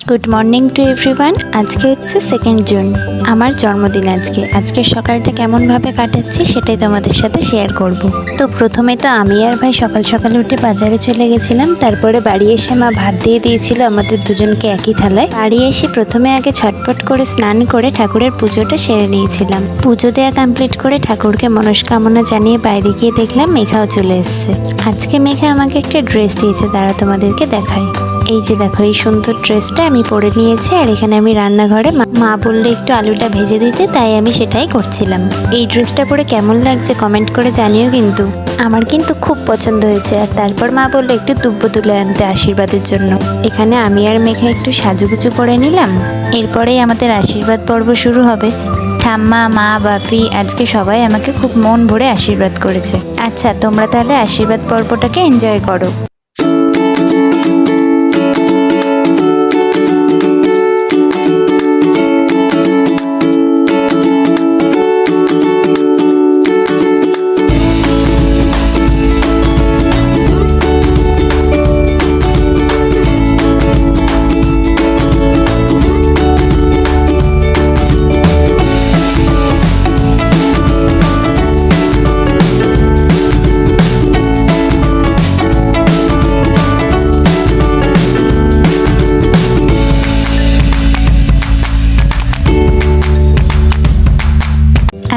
Good morning to everyone. আজকে হচ্ছে 2 June, আমার জন্মদিন। আজকে সকালটা কেমনভাবে কাটাচ্ছি সেটাই তোমাদের সাথে শেয়ার করব। তো প্রথমে তো আমি আর ভাই সকাল সকালে উঠে বাজারে চলে গেছিলাম। তারপরে বাড়ি এসে মা ভাত দিয়ে দিয়েছিল আমাদের দুজনকে একই থালায়। বাড়ি এসে প্রথমে আগে ছটপট করে স্নান করে ঠাকুরের পুজোটা সেরে নিয়েছিলাম। পুজো দেওয়া কমপ্লিট করে ঠাকুরকে মনস্কামনা জানিয়ে বাইরে গিয়ে দেখলাম মেঘাও চলে এসছে। আজকে মেঘা আমাকে একটা ড্রেস দিয়েছে, তারা তোমাদেরকে দেখায়। এই যে দেখো, এই সুন্দর ড্রেসটা আমি পরে নিয়েছি। আর এখানে আমি রান্নাঘরে মা বললো একটু আলুটা ভেজে দিতে, তাই আমি সেটাই করছিলাম। এই ড্রেসটা পরে কেমন লাগছে কমেন্ট করে জানিও কিন্তু। আমার কিন্তু খুব পছন্দ হয়েছে। আর তারপর মা বললো একটু দুব্বো তুলে আনতে আশীর্বাদের জন্য। এখানে আমি আর মেঘা একটু সাজুগুজু করে নিলাম। এরপরেই আমাদের আশীর্বাদ পর্ব শুরু হবে। ঠাম্মা, মা, বাপি আজকে সবাই আমাকে খুব মন ভরে আশীর্বাদ করেছে। আচ্ছা, তোমরা তাহলে আশীর্বাদ পর্বটাকে এনজয় করো।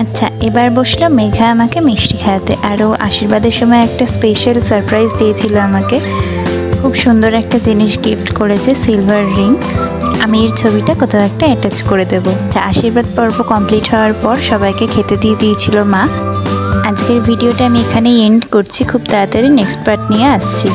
আচ্ছা, এবার বসলো মেঘা আমাকে মিষ্টি খাওয়াতে। আরও আশীর্বাদের সময় একটা স্পেশাল সারপ্রাইজ দিয়েছিল আমাকে। খুব সুন্দর একটা জিনিস গিফট করেছে, সিলভার রিং। আমি এর ছবিটা কোথাও একটা অ্যাটাচ করে দেবো। আশীর্বাদ পর্ব কমপ্লিট হওয়ার পর সবাইকে খেতে দিয়ে দিয়েছিল মা। আজকের ভিডিওটা আমি এখানেই এন্ড করছি। খুব তাড়াতাড়ি নেক্সট পার্ট নিয়ে আসছি।